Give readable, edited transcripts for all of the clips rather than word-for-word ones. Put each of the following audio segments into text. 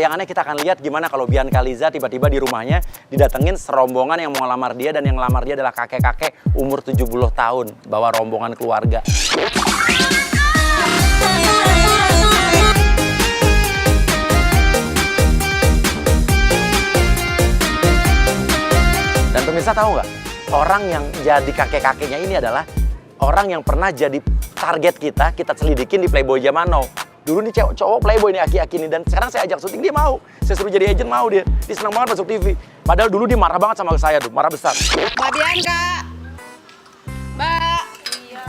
yang aneh kita akan lihat gimana kalau Bianca Liza tiba-tiba di rumahnya didatengin serombongan yang mau ngelamar dia, dan yang ngelamar dia adalah kakek-kakek umur 70 tahun bawa rombongan keluarga. Dan pemirsa tahu nggak, orang yang jadi kakek-kakeknya ini adalah orang yang pernah jadi target kita selidikin di Playboy zaman now. Dulu nih cowok Playboy nih aki-aki ini, dan sekarang saya ajak syuting dia mau. Saya suruh jadi agent mau dia. Dia senang banget masuk TV. Padahal dulu dia marah banget sama saya tuh, marah besar. Mbak Bianca. Mbak. Iya.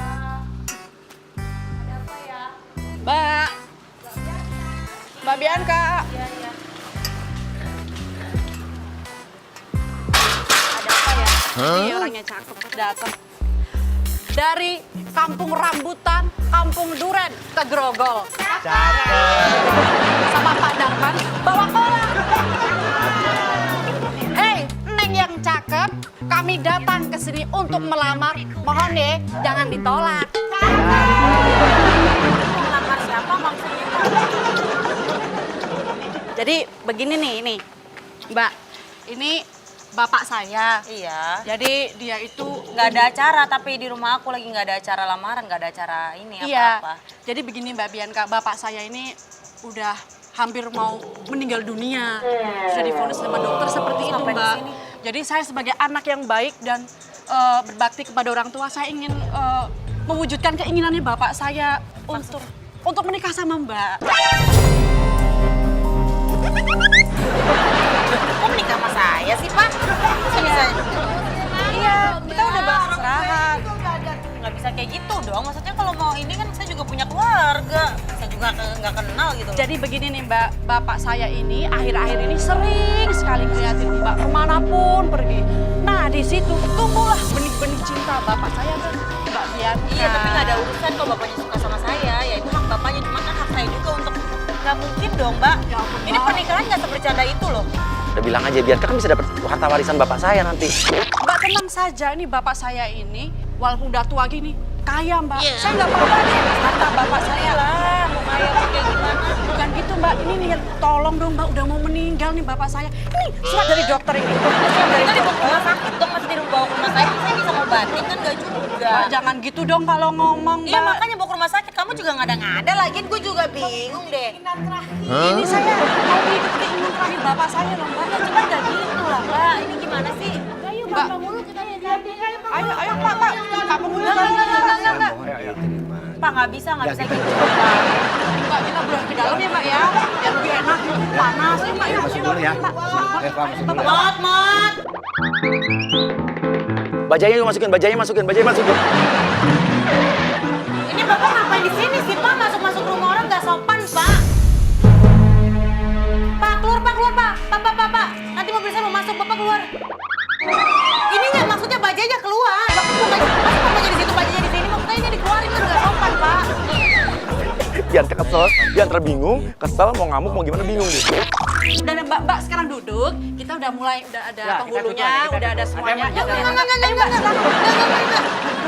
Ada apa ya? Mbak. Mbak Bianca. Iya, iya. Ada apa ya? Ini orangnya cakep datang. Dari kampung rambutan, kampung duren ke Grogol. Cakep. Sama Pak Darman bawa kolak. Hei, Neng yang cakep, kami datang ke sini untuk melamar. Mohon deh, jangan ditolak. Melamar siapa maksudnya? Jadi begini nih, ini Mbak, ini bapak saya. Iya. Jadi dia itu Nggak ada acara, tapi di rumah aku lagi nggak ada acara lamaran, nggak ada acara ini iya. apa-apa. Jadi begini Mbak Bianca, bapak saya ini udah hampir mau meninggal dunia. Sudah divonis sama dokter seperti itu, Sampai di Mbak. sini. Jadi saya sebagai anak yang baik dan berbakti kepada orang tua, saya ingin mewujudkan keinginannya bapak saya untuk menikah sama Mbak. Kok menikah sama saya sih, Pak? Iya, kita udah bahas serahan. Nggak bisa kayak gitu dong. Maksudnya kalau mau ini kan saya juga punya keluarga. Saya juga nggak kenal gitu. Jadi begini nih Mbak, bapak saya ini akhir-akhir ini sering sekali ngeliatin Mbak kemanapun pergi. Nah di situ tumbuhlah benih-benih cinta bapak saya tuh Mbak Bianca. Iya, tapi nggak ada urusan kalau bapaknya suka sama saya. Ya itu hak bapaknya, cuma kan hak saya juga untuk... Nggak mungkin dong, Mbak. Ya ampun, Ini Mbak. pernikahan nggak sebercanda itu loh. Udah bilang aja, Bianca kan bisa dapat harta warisan bapak saya nanti. Mbak tenang saja, ini bapak saya ini walaupun udah tua gini kaya Mbak. Saya nggak apa-apa nih harta bapak saya. Lah, mau kaya mau kayak gimana? Bukan gitu Mbak, ini nih tolong dong Mbak, udah mau meninggal nih bapak saya. Ini surat dari dokter ini. Surat dari Kita dibawa ke dokter. rumah sakit dong, masih dibawa ke rumah sakit. Saya bisa ngobatin kan nggak juga. Mbak, jangan gitu dong kalau ngomong Mbak. Iya, makanya bawa ke rumah sakit. Kamu juga ngada-ngada lagi. Gue juga bingung deh. Ini saya mau ikut keinginan terakhir bapak saya loh Mbak. Ya cuma nggak gitu lah, Mbak. Ini gimana sih? Mbak. Ayo Pak. Pak penghulu. Enggak. Pak, nggak bisa gitu, Pak. Mbak, kita bulan ke dalam ya Mbak ya. Biar lebih enak, panas ya Mbak. Masuk dulu ya. Pak. Mot. Bajanya masukin. Ini Bapak ngapain di sini sih, Pak? Masuk rumah orang nggak sopan, Pak. Pak, keluar, Pak. Pak. Nanti mobil saya mau masuk, Bapak keluar. Ini nggak maksudnya bajanya keluar. Bapak bajanya di situ, bajanya di sini. Maksudnya ini dikeluarin itu nggak sopan, Pak. Bianca kesel, Bianca bingung, kesel, mau ngamuk, mau gimana bingung dia. Udah Mbak sekarang duduk. Kita udah mulai, udah ada penghulunya, udah ada semuanya. Enggak.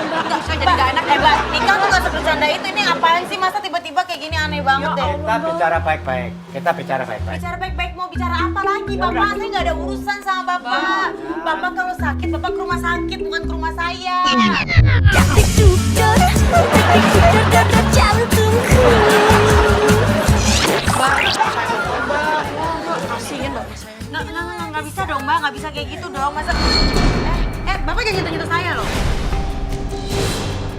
Mbak, saya jadi nggak enak ya Mbak. Nikah tuh nggak sebercanda itu. Ini apaan sih? Masa tiba-tiba kayak gini aneh banget deh. Kita bicara baik-baik. Bicara baik-baik, mau bicara apa lagi, Bapak? Saya nggak ada urusan sama Bapak. Bapak kalau sakit, Bapak ke rumah sakit, bukan ke rumah saya. Kasihin bapak saya. Nggak bisa dong, Mbak. Nggak bisa kayak gitu dong. Masa... Bapak jangan nyentuh-nyentuh saya loh.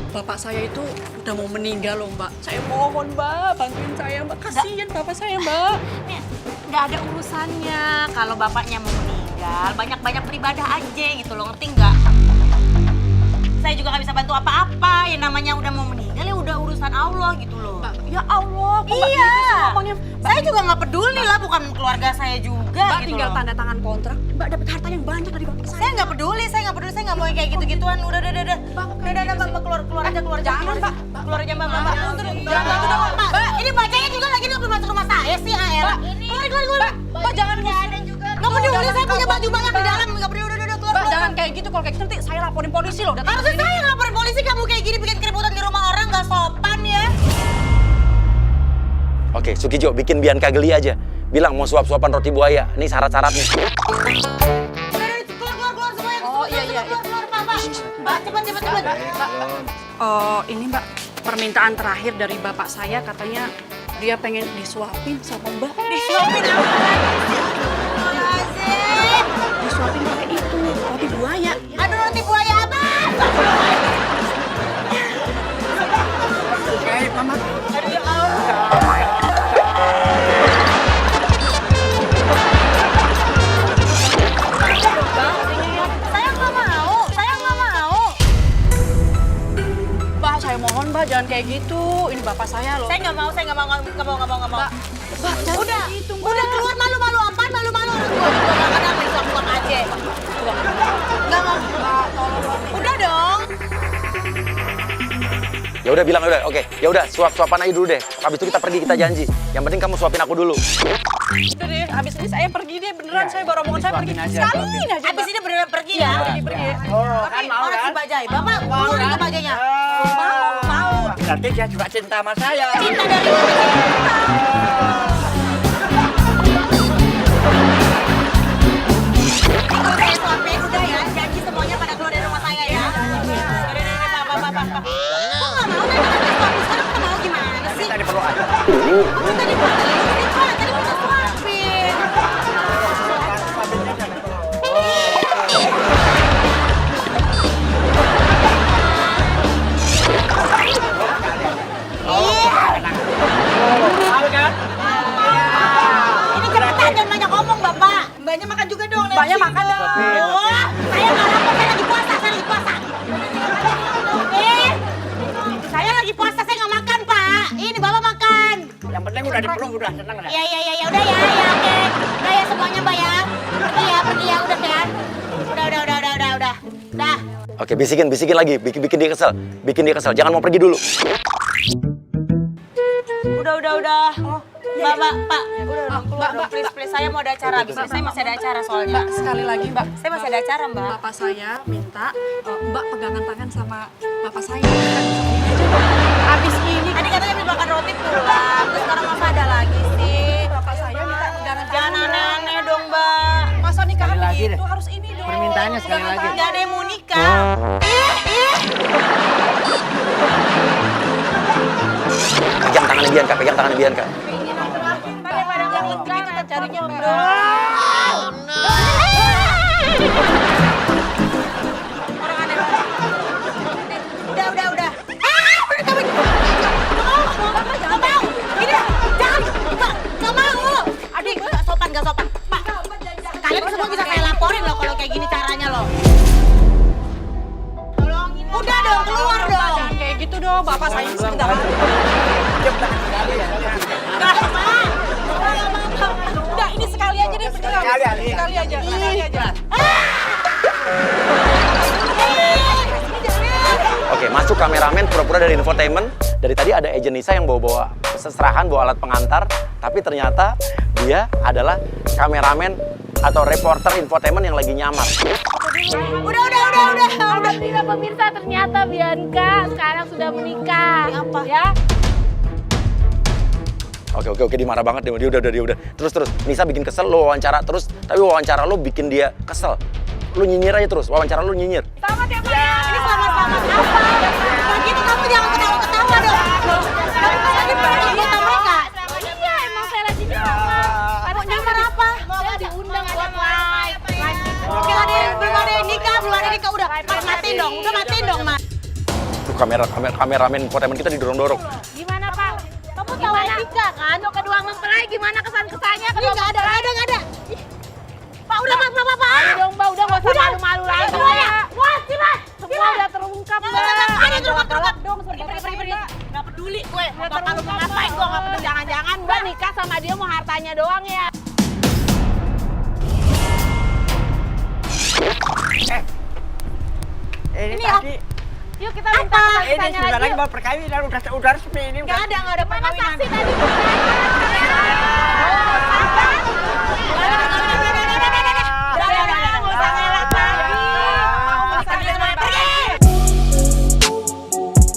Bapak saya itu udah mau meninggal loh Mbak. Saya mohon Mbak, bantuin saya Mbak. Kasihin bapak saya Mbak. Nih, nggak ada urusannya. Kalau bapaknya mau meninggal, banyak-banyak beribadah aja gitu loh, ngerti nggak? Saya juga nggak bisa bantu apa-apa. Yang namanya udah mau meninggal ya udah urusan Allah gitu loh. Mbak, ya Allah, kok Mbak Iya. gitu sih ngomongnya? Saya juga nggak peduli lah, bukan keluarga saya juga Mbak gitu tinggal loh. tanda tangan kontrak, Mbak dapat harta yang banyak dari bapak saya. Saya nggak peduli, saya nggak mau yang kayak gitu-gituan. Udah. Udah, Mbak, keluar aja. Jangan, Mbak. Keluar aja, Mbak. Jangan gitu dong, Mbak. Ini bacanya juga lagi nih masuk rumah saya sih, Aela. Keluar. Mbak jangan ada juga. Nggak peduli, saya punya baju banyak di dalam. Nggak peduli, udah, keluar. Mbak jangan kayak gitu, kalau kayak gitu nanti saya laporin polisi loh. Harusnya saya yang laporin polisi, kamu kayak gini bikin keributan di rumah orang, nggak sopan ya. Oke, Sukijo, bikin Bianca geli aja. bilang mau suap-suapan roti buaya. Ini syarat-syaratnya. Keluar semuanya. Oh, iya. Keluar, Mbak, cepat. Oh, ini Mbak, permintaan terakhir dari bapak saya katanya dia pengen disuapin sama Mbak. Disuapin apa? Azim. Disuapin pakai itu, roti buaya. Aduh, roti buaya apa? Mama. Aduh, ya Allah. Saya nggak mau. Mbak, saya mohon Mbak jangan kayak gitu. Ini bapak saya loh. Saya nggak mau. Mbak, jangan Udah, kayak gitu, Mbak. udah keluar malu-malu apaan malu-malu. Gua nggak kadang suap-suap aja. Nggak mau. Udah dong. Ya udah bilang udah, oke. Ya udah suap-suapan aja dulu deh. Habis itu kita pergi, kita janji. Yang penting kamu suapin aku dulu. Udah deh, habis ini saya pergi deh beneran. Saya baru omongan saya pergi. Sekali aja. Habis ini beneran pergi ya. Pergi. Tapi orang si bajai, Bapak keluarin ke bajainya. Mau. Berarti dia juga cinta sama saya. Cinta dari mana? Kalau saya suapin udah ya, janji semuanya pada keluar dari rumah saya ya. Udah, Pak. Kok nggak mau? Tadi suapin, sekarang nggak mau gimana sih? Tadi perlu ada. Tadi kita suapin. Ini cepetan dan banyak ngomong, Bapak. Mbaknya makan juga dong. Mbaknya makan. Oh, saya nggak lapar, saya lagi puasa. Saya lagi puasa, saya nggak makan, Pak. Ini Bapak makan. Yang penting udah dipeluk, udah seneng dah. Ya, udah ya, oke. Udah ya semuanya, Mbak ya. Pergi ya, udah kan. Udah. Oke, bisikin lagi. Bikin dia kesel. Jangan mau pergi dulu. Udah. Mbak. Mbak, Please, saya mau ada acara. Saya masih ada acara soalnya. Mbak, sekali lagi Mbak. Saya masih ada acara, Mbak. Bapak saya minta Mbak pegangan tangan sama bapak saya. Habis ini Tadi katanya habis makan roti pulang. Terus sekarang masa ada lagi sih? bapak saya minta pegangan Jangan tangan. aneh-aneh dong, Mbak. Masa nikahan Sekali lagi begitu deh. harus ini dong. Permintaannya sekali Pegangan lagi. tangan. Nggak ada yang mau nikah. Pegang tangannya Bianca. Daripada nggak nikah, kita carinya belum. Orang aneh banget. Udah. Udah kamu. Nggak mau. Ini jangan. Mbak, nggak mau. Adik, nggak sopan. Pak, kalian semua bisa saya laporin loh kalau kayak gini caranya loh. Udah dong, keluar dong. Jangan kayak gitu dong. Bapak saya sebentar. Nggak, Pak. Udah, ini sekali aja deh. Sekali aja. Oke, masuk kameramen pura-pura dari infotainment. Dari tadi ada agent Nisa yang bawa seserahan, bawa alat pengantar. Tapi ternyata dia adalah kameramen atau reporter infotainment yang lagi nyamar. Udah. Alhamdulillah pemirsa, ternyata Bianca sekarang sudah menikah. Apa? Ya. Oke, dia marah banget dia udah. Terus. Nisa bikin kesel, lo wawancara terus. Tapi wawancara lo bikin dia kesel. Lo nyinyir aja terus, wawancara lo nyinyir. Selamat ya, Pak. Ya. Ini selamat apa? Begitu kamu jangan ketawa-ketawa dong. Kamu lagi pergi anggota mereka. Iya, emang saya lagi nyamar. Mau nyamar apa? Saya diundang buat live. Belum ada yang nikah. Udah, matiin dong, Mas. Tuh kameramen infotainment kita didorong-dorong. Gimana, Pak? Kamu tahu nikah kan? Lo kedua mempelai gimana kesan-kesannya? Ini nggak ada. Pak, udah, Pak. Ayo dong, Mbak, udah nggak usah malu-malu lagi. Semuanya. Semua udah terungkap, Mbak. Ada terungkap dong, pergi. Nggak peduli gue. Bapak lu mau ngapain? Gue nggak peduli. Jangan-jangan Mbak nikah sama dia mau hartanya doang ya. Ini Ini tadi. Yuk kita minta Ini kesaksiannya sebentar lagi lagi. mau perkawinan udah resmi ini. Nggak ada Mana perkawinan. saksi tadi?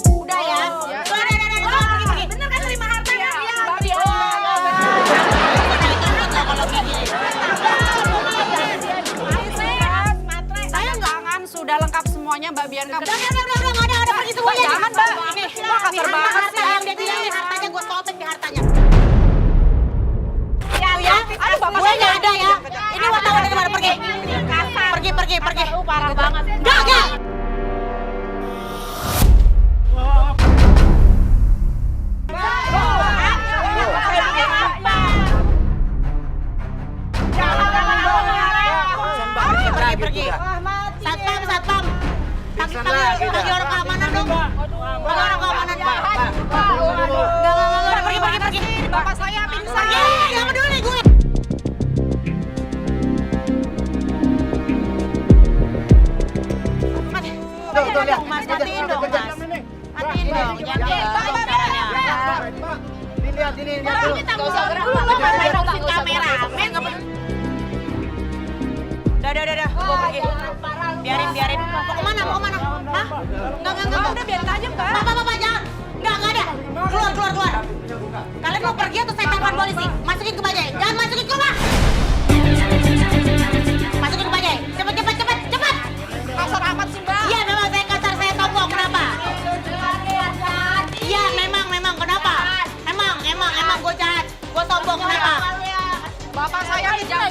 Udah ya. Bener kan terima hartanya? Iya. sudah lengkap semuanya Mbak Bianca. Udah, nggak ada pergi semuanya. Jangan, Mbak. Ini, Mbak, kasar banget harta sih. yang dia bilang nih, hartanya gue topeng di hartanya. Ya, Aduh, Bapak gue saya nggak ada ya. Ini wartawan dari mana pergi? Pergi. Parah banget. Gak. Pergi. Satpam. Lagi orang keamanan dong. Lagi orang keamanan. Enggak. Pergi. Bapak saya pingsan. Pergi, nggak peduli gue. Matiin dong, Mas. Matiin dong, jangan caranya. Dilihat ini. Kita mau kameramen. Udah, gue pergi. Biarin. Mau kemana? Hah? Enggak. Udah biarin aja, Mbak. Bapak, jangan. Enggak ada. Keluar. Kalian mau pergi atau saya telepon polisi? Masukin ke bajai. Jangan masukin ke rumah. Masukin ke bajai. Cepat. Kasar amat sih, Mbak. Iya, memang saya kasar, saya sombong. Kenapa? Iya, memang. Kenapa? Emang gue jahat. Gue sombong. Kenapa? Bapak saya jangan.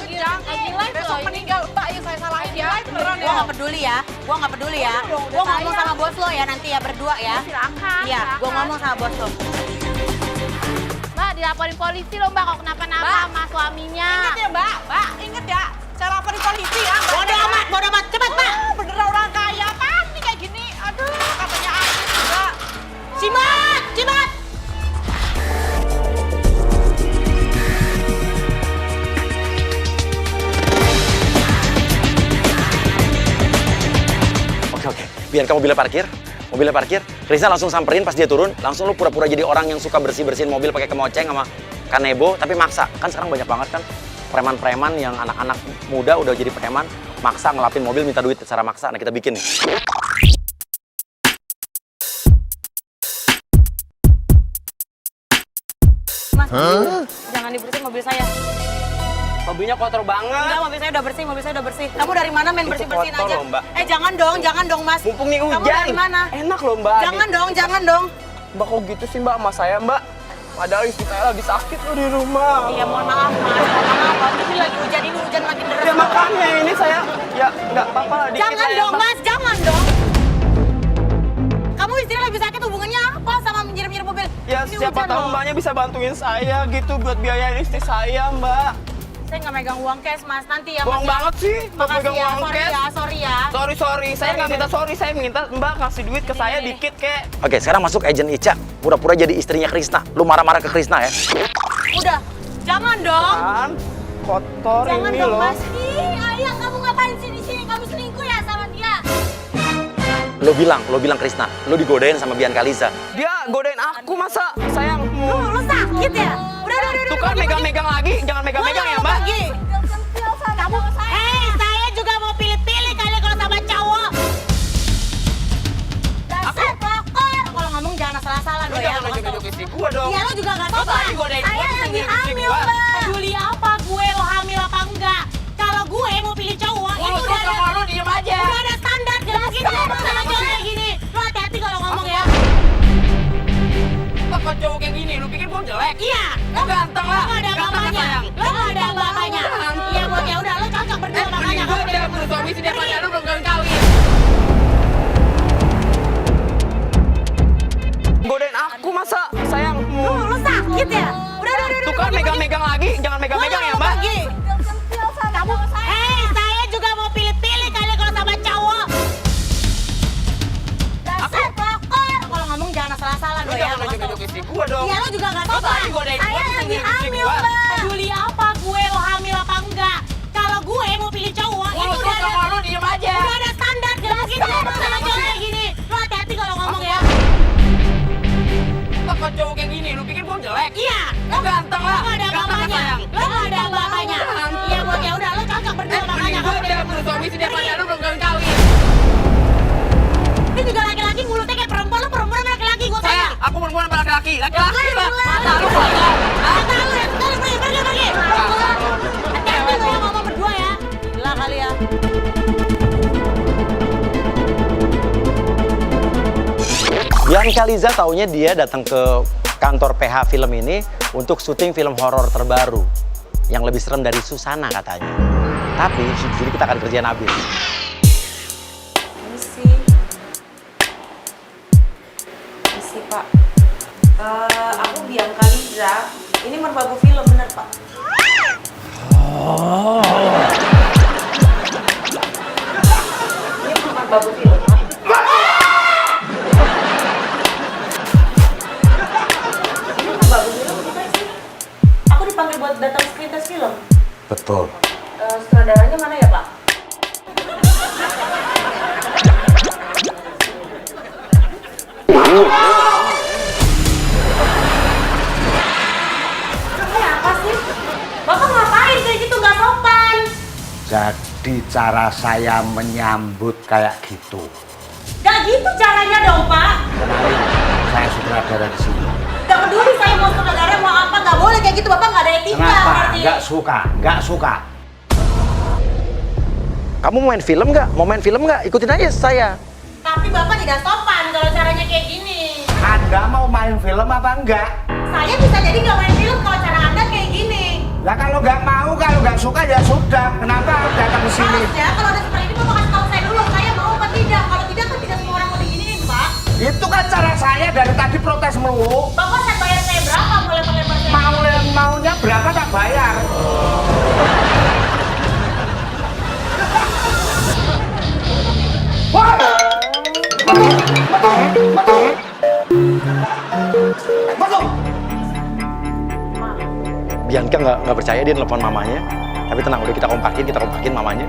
Besok meninggal, Mbak, yang saya salahin ya. Beneran Gue nggak peduli ya. Gue ngomong sama bos lo ya nanti ya berdua ya. Silakan. Iya, gue ngomong sama bos lo. Mbak, dilaporin polisi loh Mbak, kalau kenapa-napa Mbak. sama suaminya. Ingat ya, Mbak. Ingat ya. Saya laporin polisi ya, Mbak. Bodoh amat. Cepat, Pak. Beneran orang kaya, pasti kayak gini. Aduh, katanya artis juga. Cimat. Oke. Bianca mobilnya parkir. Krisna langsung samperin pas dia turun, langsung lu pura-pura jadi orang yang suka bersihin mobil pakai kemoceng sama kanebo, tapi maksa. Kan sekarang banyak banget kan preman-preman yang anak-anak muda udah jadi preman, maksa ngelapin mobil minta duit secara maksa. Nah, kita bikin nih. Mas, jangan dibersihin mobil saya. Mobilnya kotor banget. Enggak, mobil saya udah bersih. Kamu dari mana main bersih-bersihin kotor aja? loh, Mbak. Jangan dong, Mas. Mumpung nih hujan. Kamu dari mana? Enak loh, Mbak. Jangan dong. Mbak kok gitu sih, Mbak, sama saya, Mbak? Padahal istri saya lagi sakit loh di rumah. Iya, mohon maaf, Mas. Ini lagi hujan makin deras. Ya makanya ini saya ya nggak apa-apa lah dikit Jangan lah ya, dong, Mbak. Mas, jangan dong. Kamu istri lagi sakit, hubungannya apa sama menyiram-nyiram mobil? Ya Ini siapa hujan tahu loh. Mbaknya bisa bantuin saya gitu buat biayain istri saya, Mbak. Saya nggak megang uang cash, Mas. Nanti ya, Bohong Mas. banget sih, Mbak Makasih pegang ya, uang cash. sorry ya. Sorry, saya nggak minta sorry, saya minta Mbak kasih duit ke saya Nih. dikit, kek. Oke, sekarang masuk agent Ica, pura-pura jadi istrinya Krisna. Lu marah-marah ke Krisna ya. Udah, jangan dong. Kan kotor Jangan ini dong, loh. Mas. Ih, ayah kamu ngapain sini? Kamu selingkuh ya sama dia? Lu bilang Krisna, lu digodain sama Bianca Lisa. Dia godain aku masa sayangmu. Lu sakit ya? Udah. Tuh kan megang-megang lagi, jangan megang-megang ya, Mbak. Kamu, saya juga mau pilih-pilih kali kalau sama cowok. Dasar pelakor. Kalau ngomong jangan salah-salah Lu dong ya. jangan nunjuk-nunjuk istri gua dong. Iya, lo juga nggak Bapak sopan. digodain Saya gua, lagi nunjuk istri hamil, gua. Mbak. Peduli apa gue lo hamil apa enggak? Kalau gue mau pilih cowok, itu udah ada. Lu diem aja. Udah ada standar, jangan gitu ngomong sama cowok kayak gini. Lo hati-hati kalau ngomong ya. Kok cowok kayak gini, lu pikir gua jelek? Iya. Lo ganteng lah. Lo ada Ganteng bapaknya. sayang. Lo ada bapaknya. Iya, buat ya udah lo cocok berdua makanya. Gue udah punya suami sih, dia pacar lu belum kawin. Godain aku masa sayangmu. Lo sakit ya? Udah. Tuh kan megang-megang lagi, jangan megang-megang ya, Mbak. Kamu, saya juga mau pilih-pilih kali kalau sama cowok. Dasar pelakor. Kalau ngomong jangan salah-salah Lu dong ya. jangan nunjuk-nunjuk istri gua dong. Iya, lo juga nggak Bapak sopan. digodain Saya gua, lagi nunjuk istri hamil, gua. Mbak. Peduli apa gue lo hamil apa enggak? Kalau gue mau pilih cowok, itu udah ada. Lu diem aja. Udah ada standar, jangan gitu ngomong sama cowok kayak gini. Lo hati-hati kalau ngomong ya. Kok cowok kayak gini, lu pikir gua jelek? Iya. Lo ganteng lah. Lo ada Ganteng bapaknya. sayang. Lo ada bapaknya. Iya, buat ya udah lo cocok berdua makanya. Gue udah punya suami sih, dia pacar lu belum kawin. Ini juga laki-laki mulutnya kayak perempuan, lo perempuan sama laki-laki gue tanya. Sayang, aku perempuan apa laki-laki? Laki-laki lah. Mata lu kotor. Mata lu ya, sekarang pergi. Hati-hati lo ya ngomong berdua ya. Gila kali ya. Dan Kaliza taunya dia datang ke kantor PH Film ini untuk syuting film horor terbaru yang lebih serem dari Susana katanya. Tapi di sini kita akan kerjain habis. Misi Pak. Aku Bianca Liza. Ini merbabu film bener Pak. Ini merbabu film Pak. Ini merbabu film bukan sih? Aku dipanggil buat datang screen test film. Betul. Sutradaranya mana ya Pak? Ini apa sih? Bapak ngapain kayak gitu, nggak sopan? Jadi cara saya menyambut kayak gitu. Gak gitu caranya dong Pak. Kenalin, saya sutradara di sini. Gak peduli saya mau sutradara mau apa, nggak boleh kayak gitu. Bapak nggak ada etika. Kenapa? ngerti? Nggak suka. Kamu mau main film nggak? Mau main film nggak? Ikutin aja saya. Tapi Bapak tidak sopan kalau caranya kayak gini. Anda mau main film apa enggak? Saya bisa jadi nggak main film kalau cara Anda kayak gini. Lah kalau nggak mau, kalau nggak suka ya sudah. Kenapa datang ke sini? Harusnya kalau ada seperti ini Bapak kasih tahu saya dulu, saya mau apa tidak. Kalau tidak kan tidak semua orang mau diginiin Pak. Itu kan cara saya dari tadi protes melulu. Bapak saya bayar saya berapa mau lebar-lebar saya? Maunya berapa tak bayar? Wah! Masuk! Bianca nggak percaya, dia nelfon mamanya. Tapi tenang, udah kita kompakin mamanya.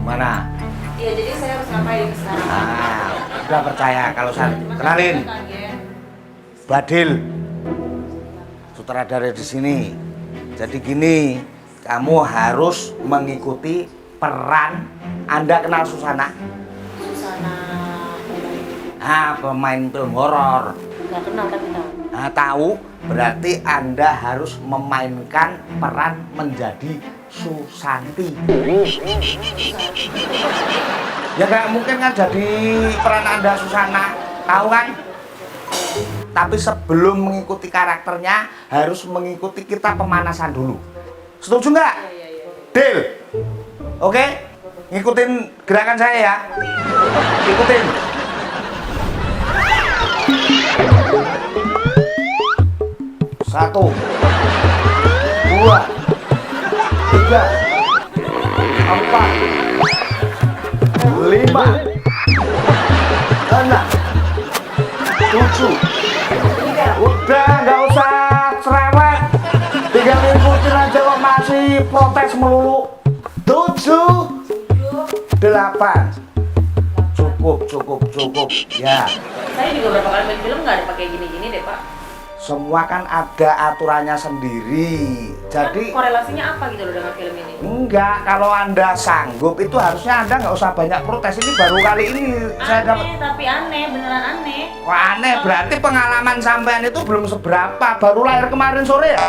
Mana? Iya, jadi saya harus ngapain sekarang? Udah percaya kalau saya kenalin. Badil, sutradara di sini. Jadi gini, kamu harus mengikuti peran. Anda kenal Susana? Susana. Pemain film horor. Nggak kenal tapi tahu. Tahu? Berarti Anda harus memainkan peran menjadi Susanti. Ya nggak mungkin kan jadi peran Anda Susana, tahu kan? Tapi sebelum mengikuti karakternya harus mengikuti kita pemanasan dulu. Setuju nggak? Deal? Oke? Ngikutin gerakan saya ya. Ikutin. Satu, dua, tiga, empat, lima, enam, tujuh. Udah, nggak usah cerewet. Tinggal ngikutin aja kok masih protes melulu. 7, 8. Cukup. Ya. Saya juga berapa kali main film nggak ada pakai gini-gini deh Pak. Semua kan ada aturannya sendiri. Jadi Korelasinya apa gitu loh dengan film ini? enggak, kalau Anda sanggup itu harusnya Anda nggak usah banyak protes. Ini baru kali ini saya dapat. Aneh, tapi aneh, beneran aneh. Wah, aneh, berarti pengalaman sampean itu belum seberapa. Baru lahir kemarin sore ya?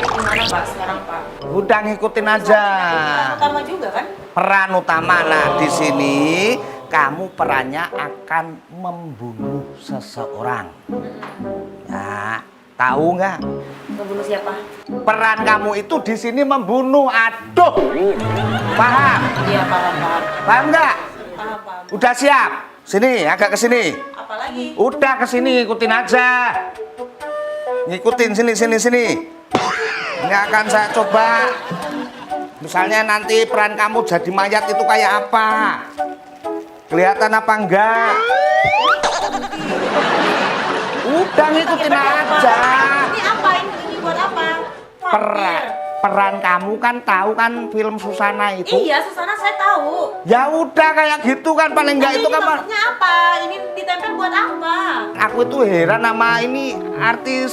Gimana Pak sekarang Pak? Udah ngikutin aja. Peran utama juga kan? Peran utama. Nah, di sini kamu perannya akan membunuh seseorang. Nah, tahu nggak? Ngebunuh siapa? Peran kamu itu di sini membunuh. Aduh, paham? Iya paham. Paham nggak? Paham. Udah siap? Sini, agak ke sini. Apalagi? Udah ke sini, ikutin aja. Ngikutin sini. Ini akan saya coba. Misalnya nanti peran kamu jadi mayat itu kayak apa? Kelihatan apa enggak? Udah ngikutin aja. Ini apa? Ini buat apa? Peran kamu kan tahu kan film Susana itu? Iya, Susana saya tahu. Ya udah kayak gitu kan paling enggak Tapi itu ini kan. maksudnya apa? Ini ditempel buat apa? Aku itu heran sama ini artis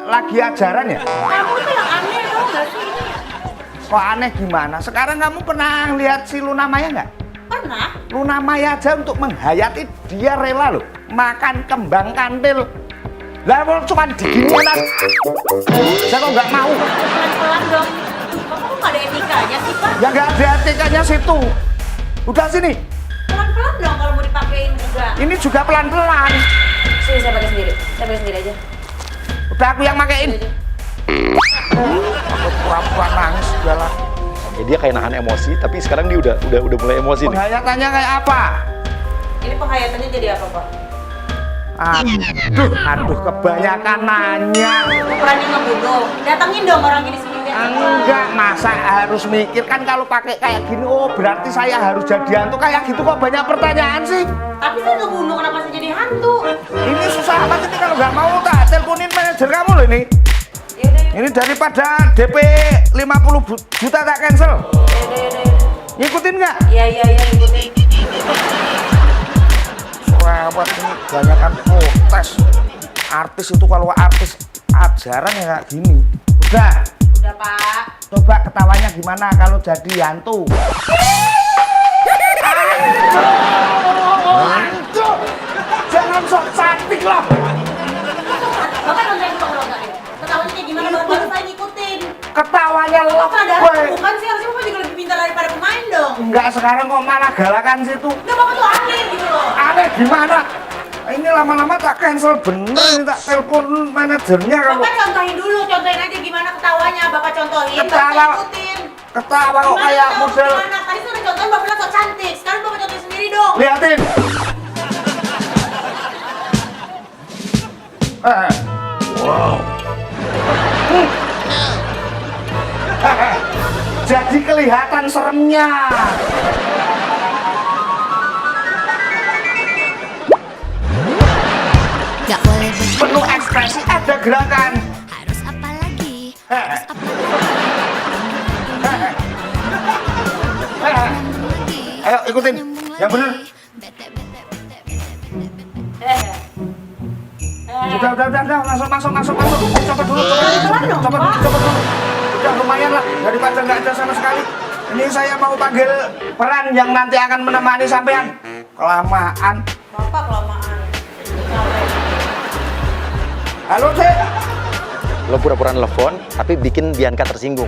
lagi ajaran ya. Kamu itu yang aneh tau nggak sih ini? Kok aneh gimana? Sekarang kamu pernah lihat si Luna Maya nggak? Pernah? Luna Maya aja untuk menghayati dia rela loh. makan kembang kantil. Lah cuma diginian aja. Saya kok nggak mau. Pelan-pelan dong. Bapak kok nggak ada etikanya sih, Pak? Ya nggak ada etikanya situ. Udah sini. Pelan-pelan dong kalau mau dipakein juga. Ini juga pelan-pelan. Sini saya pakai sendiri. Saya pakai sendiri aja. Udah aku yang makein. Aku pura-pura nangis segala. Ya, dia kayak nahan emosi, tapi sekarang dia udah mulai emosi nih. Penghayatannya kayak apa? Ini penghayatannya jadi apa, Pak? Aduh, kebanyakan nanya. Perannya ngebunuh. Datangin dong orang ini sini. Enggak, masa harus mikir kan kalau pakai kayak gini, oh berarti saya harus jadi hantu kayak gitu kok banyak pertanyaan sih. Tapi saya ngebunuh, kenapa saya jadi hantu? Ini susah amat ini kalau nggak mau tak teleponin manajer kamu loh ini. Yaudah, Ini daripada DP 50 juta tak cancel. yaudah. Ngikutin nggak? Iya, ikutin. Lewat ini kebanyakan protes. Artis itu kalau artis ajaran ya kayak gini. Udah, Udah, Pak. coba ketawanya gimana kalau jadi hantu? Hantu! Jangan sok cantik loh. Bapak nonton dulu kalau enggak ya? Ketawanya kayak gimana? Baru saya ngikutin. Ketawanya Bapak sadar lebay. bukan sih? Harusnya Bapak juga lebih pintar daripada pemain dong. Enggak, sekarang kok malah galakan situ. Udah, Bapak tuh aneh gitu loh. Aneh gimana? Ini lama-lama tak cancel bener, ini tak telepon manajernya kalau Bapak contohin dulu, contohin aja gimana ketawanya. Bapak contohin, Bapak Ketawa. ikutin. ketawa kok Gimana kayak ketawa model. gimana? Tadi tuh udah contohin Bapak bilang sok cantik. Sekarang Bapak contohin sendiri dong. Liatin. Wow. Jadi kelihatan seremnya. Gak boleh begitu. Penuh ekspresi, ada gerakan. Harus apa lagi? Heeh. Apa lagi? Ayo ikutin, yang bener. Bete, bete, bete, bete, bete. Udah, masuk. Coba dulu. Udah lumayan lah, daripada nggak ada sama sekali. Ini saya mau panggil peran yang nanti akan menemani sampean. Kelamaan. Bapak kelamaan. Halo, Cek. Lo pura-pura nelfon, tapi bikin Bianca tersinggung.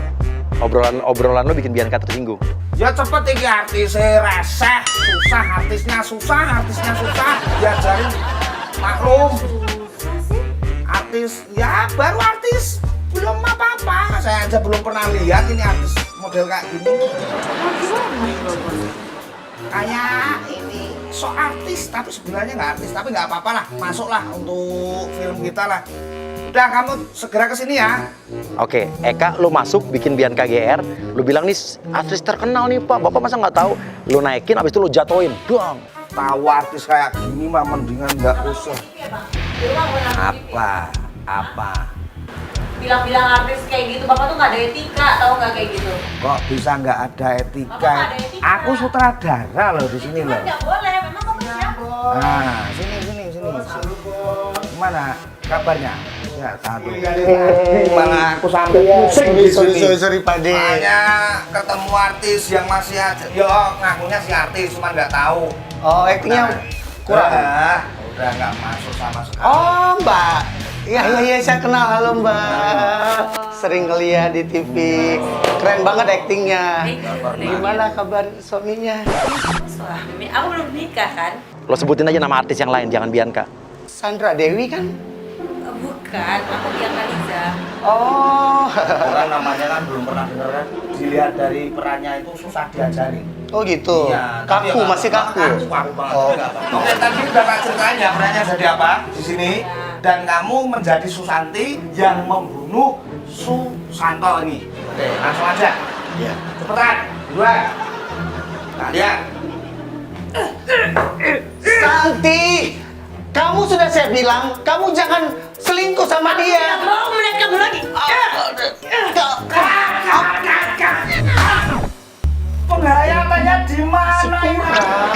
Obrolan lo bikin Bianca tersinggung. Ya cepet iki artisnya reseh, artisnya susah. Diajarin maklum. Artis, ya baru artis. Belum apa-apa. Saya aja belum pernah lihat ini artis model kayak gini. Kayak ini sok artis, tapi sebenarnya nggak artis. Tapi nggak apa-apa lah, masuklah untuk film kita lah. Udah, kamu segera kesini ya. Oke, Eka, lo masuk bikin Bianca GR. Lo bilang nih artis terkenal nih Pak. Bapak masa nggak tahu? Lo naikin, abis itu lo jatoin. Dong. Tahu artis kayak gini mah mendingan nggak usah. Apa? Bilang-bilang artis kayak gitu, Bapak tuh nggak ada etika, tahu nggak kayak gitu? Kok bisa nggak ada Bapak etika? nggak ada etika. Aku sutradara loh di sini loh. Nggak boleh, memang Bapak siapa? Nah, sini. Gimana kabarnya? Ya, aduh. Malah aku sampai pusing di sini. Sorry Pak De. Makanya ketemu artis yang masih aja. Yo, ngakunya si artis cuma nggak tahu. Oh, actingnya kurang. Udah nggak masuk sama sekali. Oh, Mbak. Iya, saya kenal. Halo, Mbak. Sering ngeliat di TV. Keren banget actingnya. Gimana kabar suaminya? Suami, aku belum nikah kan? Lo sebutin aja nama artis yang lain, jangan Bianca. Sandra Dewi kan? Bukan, aku Bianca Liza. Oh. Orang namanya kan belum pernah denger kan. Dilihat dari perannya itu susah diajarin. Oh gitu. Tapi Kaku, ya masih kaku. Kaku banget. Oh. Oke, tadi udah tak ceritain ya perannya jadi apa di sini. Dan kamu menjadi Susanti yang membunuh Susanto ini. Oke, langsung aja. Iya. Cepetan. 2. Nah, lihat. Santi, kamu sudah saya bilang, kamu jangan selingkuh sama dia. Mau melihat kamu lagi? Penghayatannya di mana ini?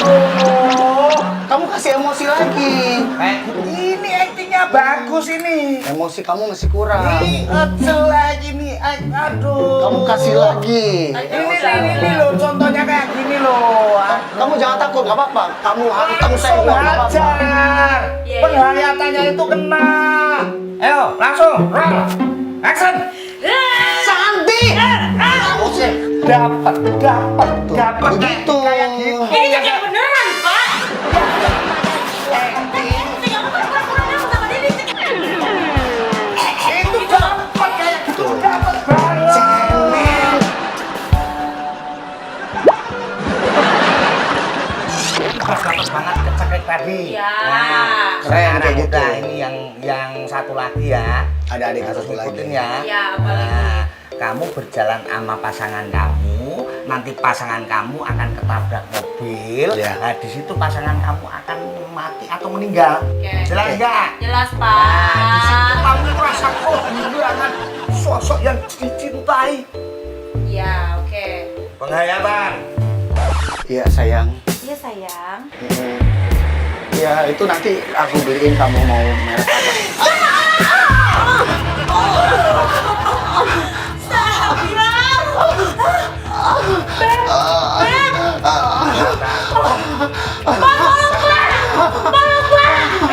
Oh, Kamu kasih emosi lagi. ini aktingnya bagus ini. Emosi kamu masih kurang. Ini jelek ini. Aduh. Kamu kasih lagi. Ini loh, contohnya kayak gini loh. Kamu jangan takut, nggak apa-apa. Kamu sayang, nggak apa-apa. Hajar. Penglihatannya itu kena. Ayo, langsung. Roll. Action. Santi! Kamu sih. Dapat. Begitu. Kayak gitu. Ini kayak beneran, Pak. Itu dapat kayak gitu. Dapat banget. Cemen. Dapat banget kecekek tadi. Ya. Keren Sekarang kayak gitu. udah ini yang satu lagi ya. Ada adik Harus satu lagi. ngikutin ya. Ya, apalagi. Nah, kamu berjalan sama pasangan kamu, nanti pasangan kamu akan ketabrak mobil. Ya. Nah, di situ pasangan kamu akan mati atau meninggal. Oke. Jelas nggak? Jelas, Nah, di situ Pak. kamu merasa kehilangan sosok yang dicintai. Ya, oke. Penghayatan. Iya sayang. Iya, sayang. Ya itu nanti aku beliin, kamu mau merek apa?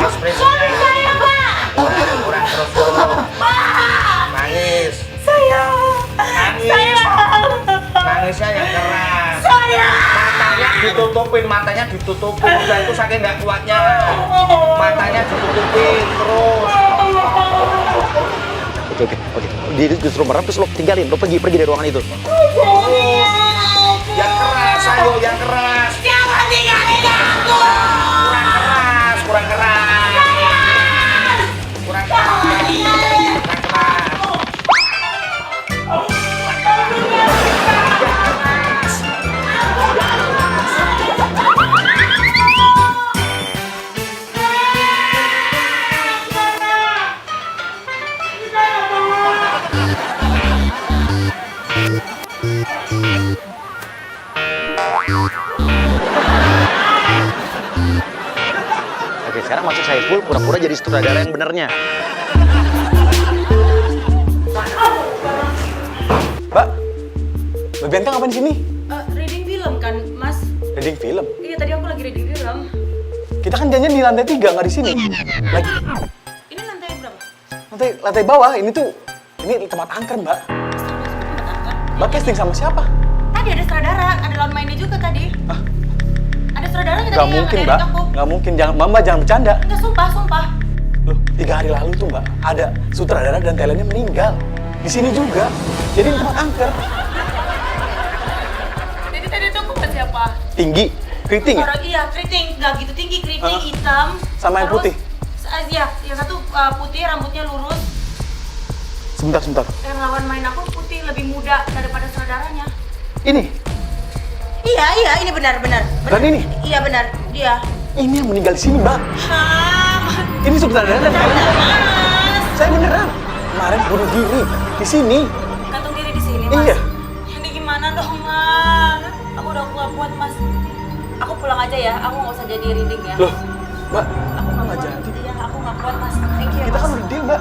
Ekspresinya. Kurang terus dulu. Nangis. Nangis. Nangisnya yang keras. Matanya ditutupin. Udah itu saking nggak kuatnya. Matanya ditutupin terus. Oke. Dia disuruh merem terus lo tinggalin, lo pergi dari ruangan itu. Yang keras, ayo yang keras. Jangan tinggalin aku. Kurang keras. Kurang keras. Oke, sekarang masuk Saiful pura-pura jadi sutradara yang benernya. Mbak Bianca ngapain di sini? Reading film kan, Mas? Reading film. Iya, tadi aku lagi reading film. Kita kan janjian di lantai 3, nggak di sini. Lagi Ini lantai berapa? lantai bawah. Ini tempat angker, Mbak. Mbak casting sama siapa? Tadi ada sutradara, ada lawan mainnya juga tadi. Hah? Ada sutradaranya tadi Gak yang mungkin, ngedit Mbak. aku. Gak mungkin. Mbak jangan bercanda. Enggak, sumpah. Loh, 3 hari lalu tuh, Mbak, ada sutradara dan talentnya meninggal. Di sini juga. Jadi ini tempat angker. Jadi tadi tuh aku sama siapa? Tinggi. Keriting ya? Iya, keriting. Nggak gitu tinggi, keriting hitam. Sama yang Terus, putih? Iya, yang satu putih, rambutnya lurus. Sebentar. Yang lawan main aku putih, lebih muda daripada saudaranya. Ini. Iya, ini benar. Dan ini? Iya, benar. Dia. Ini yang meninggal di sini, Mbak. Ini sutradara dan talentnya. Mas. Saya beneran. Kemarin bunuh diri di sini. Gantung diri di sini, Mas. Iya. Ini gimana dong, Mas? Aku udah nggak kuat, Mas. Aku pulang aja ya. Aku nggak usah jadi reading ya. Loh, Mbak. Aku nggak nggak kuat. jadi. Iya, aku nggak kuat, Mas. Thank you, Kita Mas. kan udah deal, Mbak.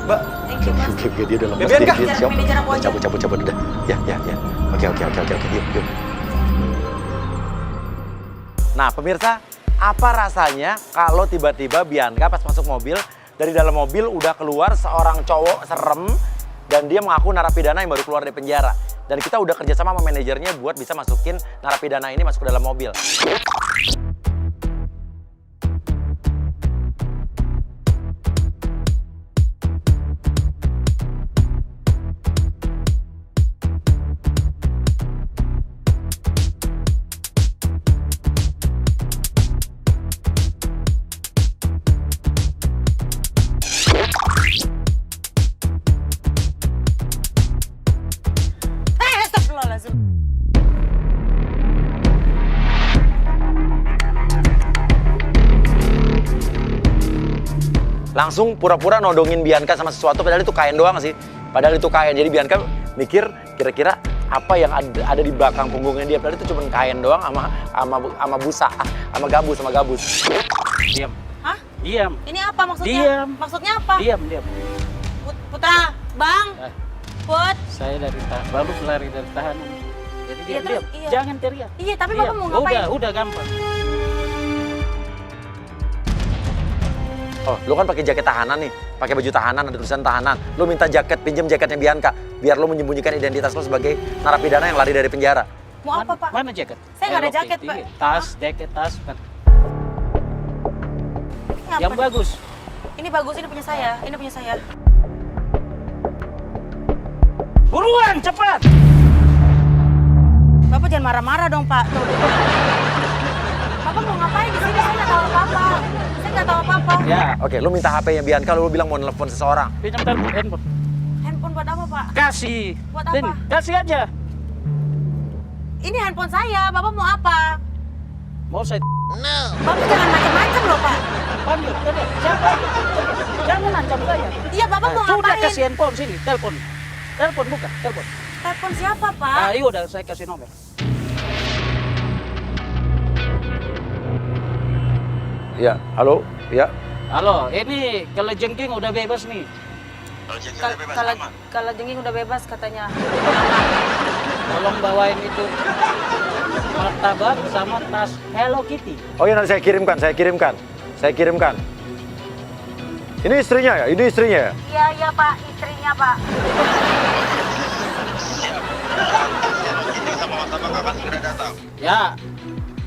Mbak. Thank you, Mas. Oke, dia udah lepas. Bianca. Dia siap. Manajer aku aja. Cabut udah. Ya. Oke. Yuk. Nah, pemirsa, apa rasanya kalau tiba-tiba Bianca pas masuk mobil, dari dalam mobil udah keluar seorang cowok serem dan dia mengaku narapidana yang baru keluar dari penjara. Dan kita udah kerjasama sama manajernya buat bisa masukin narapidana ini masuk ke dalam mobil. Astagfirullahaladzim. Langsung pura-pura nodongin Bianca sama sesuatu, padahal itu kain doang sih. Padahal itu kain, jadi Bianca mikir kira-kira apa yang ada di belakang punggungnya dia. Padahal itu cuma kain doang sama busa, sama gabus. Diam. Hah? Diam. Ini apa maksudnya? Diam. Maksudnya apa? Diam. Putra, Bang. Put. Saya baru lari dari tahanan. Jadi Iya, diam-diam. terus, iya. Jangan teriak. Iya, tapi Bapak mau Iya. ngapain? Udah gampang. Oh, lu kan pakai jaket tahanan nih, pakai baju tahanan, ada tulisan tahanan. Lu minta jaket, pinjem jaketnya Bianca, biar lu menyembunyikan identitas lu sebagai narapidana yang lari dari penjara. Mau apa, Pak? Mana jaket? Saya nggak ada Hello jaket, Kitty. Pak. Tas, jaket, tas. Ini Yang apa? bagus. Ini bagus, ini punya saya. Ini punya saya. Buruan, cepat. Bapak jangan marah-marah dong, Pak. Tuh. Bapak mau ngapain di sini? Saya nggak tahu apa-apa. Saya nggak tahu apa-apa. Ya, Oke, lu minta HP-nya Bianca, lu bilang mau nelfon seseorang. pinjam handphone. Handphone buat apa, Pak? Kasih. Buat Sini, apa? kasih aja. Ini handphone saya. Bapak mau apa? Mau saya Bapak jangan macam-macam loh, Pak. panggil. Teriak. Siapa? Jangan ancam saya. Iya, Bapak mau Sudah ngapain? kasih handphone sini, telepon. Telepon buka, telepon. Telepon siapa, Pak? Ah, iya udah saya kasih nomor. Iya, halo, iya. Halo, ini kalau jengking udah bebas nih. Kalau jengking udah bebas katanya. Tolong bawain itu martabak sama tas Hello Kitty. Oh iya, nanti saya kirimkan. Ini istrinya ya, Iya, iya, Pak. Istrinya, Pak. Ya,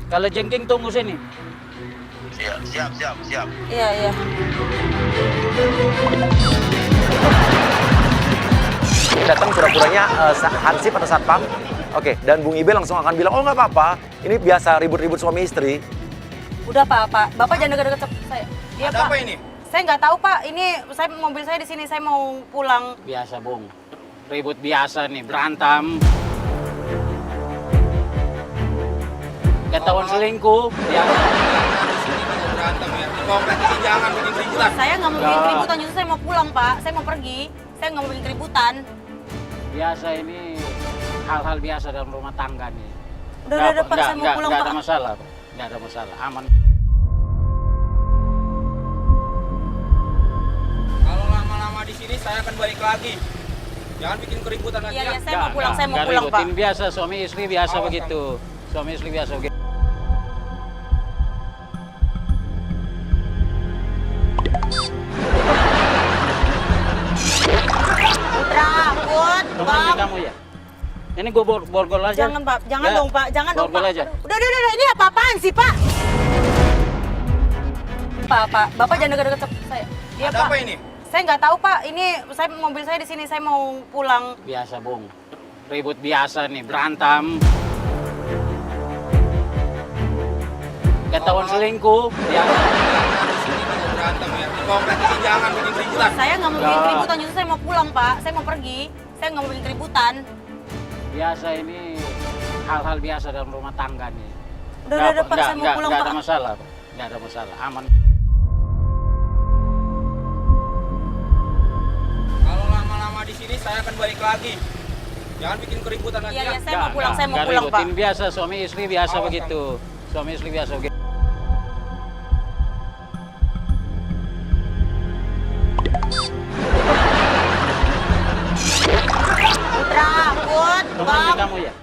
kalau jengking tunggu sini. Iya, iya. Datang pura-puranya Hansip atau Satpam. Oke, dan Bung Ibe langsung akan bilang, oh nggak apa-apa, ini biasa ribut-ribut suami istri. Udah, Pak. Bapak jangan deket-deket saya. Iya, Ada Pak. apa ini? Saya nggak tahu, Pak. Ini mobil saya di sini. Saya mau pulang. Biasa, Bung. Ribut biasa nih, berantem. Ketahuan selingkuh. Biasa. Berantem ya. Di komplek ini jangan bikin keributan. Saya nggak mau bikin Ya. keributan. Justru saya mau pulang, Pak. Saya mau pergi. Saya nggak mau bikin keributan. Biasa ini hal-hal biasa dalam rumah tangga nih. Udah, Pak. Saya mau pulang, nggak Pak. ada masalah, Pak. Nggak ada masalah, aman. Kalau lama-lama di sini saya akan balik lagi. Jangan bikin keributan lagi Iya, ya. iya. Saya mau pulang. Saya mau Nggak pulang, Pak. ributin. Biasa, suami istri biasa Awas, begitu. Suami istri biasa begitu. Putra, Put, Kemana Bang. kamu ya? Ini gue borgol aja. Jangan, Pak. Jangan Ya, dong, Pak. Jangan dong, borgol Pak. aja. Udah. Ini apa-apaan sih, Pak? Pak. Bapak jangan deket-deket saya. Iya, Ada Pak. apa ini? Saya nggak tahu, Pak. Ini mobil saya di sini. Saya mau pulang. Biasa, Bung. Ribut biasa nih, berantem. Ketahuan selingkuh. Biasa. Di sini mau berantem ya. Di komplek ini jangan bikin keributan. Saya nggak mau bikin Ya. keributan. Justru saya mau pulang, Pak. Saya mau pergi. Saya nggak mau bikin keributan. Biasa ini hal-hal biasa dalam rumah tangga nih. Udah, Pak. Saya mau pulang, nggak Pak. ada masalah, Pak. Nggak ada masalah, aman. Kalau lama-lama di sini saya akan balik lagi. Jangan bikin keributan lagi Iya, ya. iya. Saya mau pulang. Saya mau Nggak pulang, Pak. ributin. Biasa, suami istri biasa Awas, begitu. Suami istri biasa begitu. Putra, Put, Kemana Bang. kamu ya?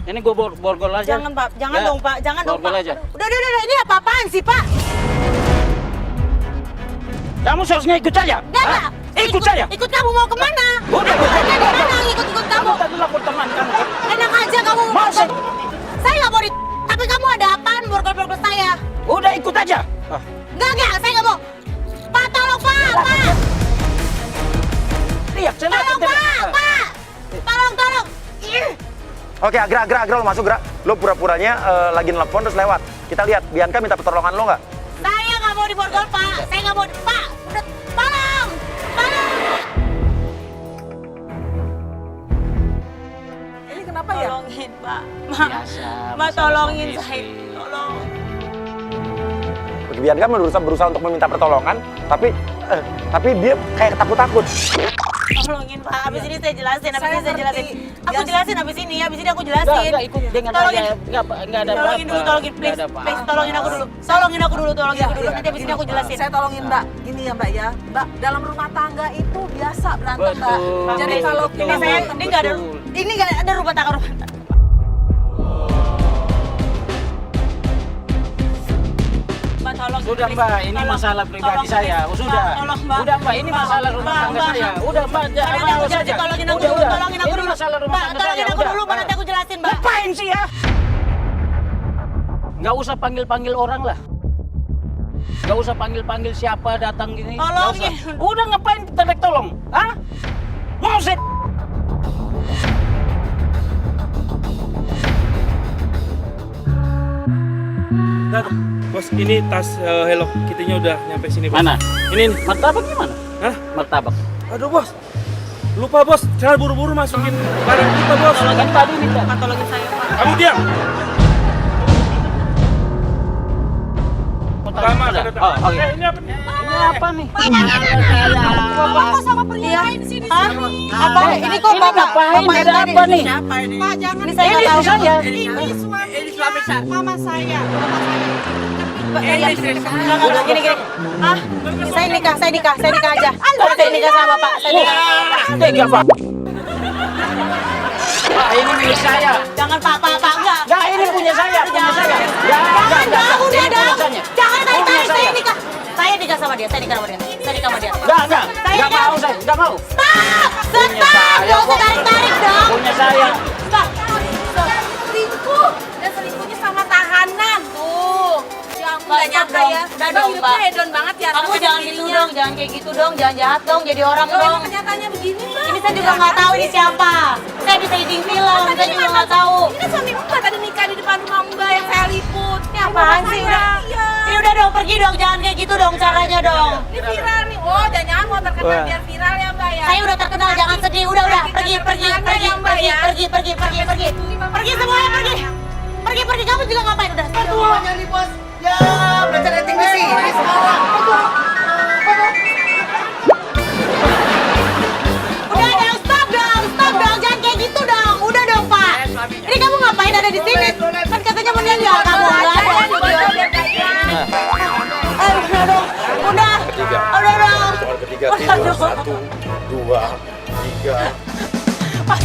Ini gue borgol aja. Jangan, Pak. Jangan Ya, dong, Pak. Jangan dong, borgol Pak. aja. Udah. Ini apa-apaan sih, Pak? Kamu seharusnya ikut saya. Nggak, Hah? nggak. Ikut saya. Ikut kamu mau kemana? Udah, Saya di mana ikut kamu? Tadi lapor teman kamu kan? Enak aja kamu. Mau saya? Saya nggak mau tapi kamu ada apaan borgol-borgol saya? Udah ikut aja. Enggak, saya nggak mau. Pak, tolong, Pak. Lihat, saya Tolong, Pak. Tolong. Ih. Oke, Agra, lo masuk, Gra. Lo pura-puranya lagi nelfon terus lewat. Kita lihat, Bianca minta pertolongan lo nggak? Saya nggak mau diborgol, Pak. Saya nggak mau, Pak. Udah, tolong. Ini kenapa ya? Tolongin, Pak. Biasa, Ma, masalah tolongin suami saya. istri. Tolong. Oke, Bianca berusaha untuk meminta pertolongan, tapi dia kayak takut-takut. Tolongin Pak, abis ini saya jelasin, abis ini saya jelasin. Aku Biar- jelasin abis ini aku jelasin. Enggak ikut dengan Tolongin. aja. Enggak ada Tolongin dulu, tolongin please, Nggak ada apa-apa. please tolongin aku dulu. Tolongin aku dulu. Nanti abis ini aku jelasin. Saya tolongin Mbak. Gini ya Mbak ya. Mbak, dalam rumah tangga itu biasa berantem Mbak. Betul. Jadi kalau Betul. Ini saya, ini nggak ada, Betul. ini nggak ada rumah tangga. Mbak tolong. Sudah please. Mbak, ini Tolong. masalah pribadi Tolong, saya. please. Sudah. Mbak, tolong Mbak. Udah Mbak, ini Mbak, masalah rumah Mbak, tangga Mbak. saya. Udah Mbak, Nanti aku mau jelasin, saja. tolongin aku Udah, dulu, udah. tolongin aku Ini dulu. masalah rumah Mbak, tangga saya. tolongin aku Udah. dulu, Mbak, nanti aku jelasin, Mbak. Ngapain sih ya? Nggak usah panggil-panggil orang lah. Nggak usah panggil-panggil siapa datang gini. Nggak Tolongin. usah. Udah ngapain tolek tolong? Hah? Mau sih? Nah, bos, ini tas Hello Kitty-nya udah nyampe sini, bos. Mana? Ini nih. Martabak gimana? Hah? Martabak. Aduh, bos. Lupa, bos. Jangan buru-buru masukin barang kita, bos. Kan tadi minta. Pak, tolongin saya, Pak. Kamu diam. Lama Udah. ada. Oh, oke. Ini apa nih? Ini apa nih? Bapak sama pria ini sini. Hah? Apa? Ini kok Ini Bapak? ngapain? Bapak Ada yang apa tadi? nih? Pak, jangan. Ini saya nggak tahu. saya. Ini suami saya. Mama saya. Enggak, gini. Ah, saya nikah aja. Saya nikah sama Bapak. Saya nikah. Tega Pak. Pak, ini milik saya. Jangan Pak, enggak. Enggak, ini punya saya, punya saya. Jangan, udah Ini dong. punya saya. Jangan Punya tarik-tarik, saya saya. nikah. Saya nikah sama dia. Enggak mau saya, enggak mau. Stop! Punya Stop! saya Gak usah kok. tarik-tarik dong. Punya saya. Stop! Selingkuh! Dan selingkuhnya sama tahanan tuh. Ya ampun, gak nyangka ya. Udah dong, Mbak. Hedon banget ya. Kamu jangan gitu dong, jangan kayak gitu dong. Jangan jahat dong, jadi orang dong. Kenyataannya begini Mbak. Ini saya juga nggak tahu ini siapa. Saya bisa editing film, saya juga nggak tahu. Ini kan suami Mbak tadi nikah di depan rumah Mbak yang saya liput. Ini Apaan sih? Udah. Iya. Ini udah dong, pergi dong. Jangan kayak gitu dong caranya dong. Ini viral nih. Oh, jangan mau terkenal biar viral ya Mbak ya. Saya udah terkenal, jangan sedih. Udah. Pergi semuanya, pergi. Pergi, kamu juga ngapain? Udah. Semuanya nih, bos. Ya, belajar acting di sini sekarang. Udah dong, stop dong, jangan kayak gitu dong. Udah dong, Pak. Ini kamu ngapain ada di sini? Kan katanya meninggal kamu, nggak ada. Udah dong, udah dong. Ketiga, Aduh. 1, 2, 3. Pas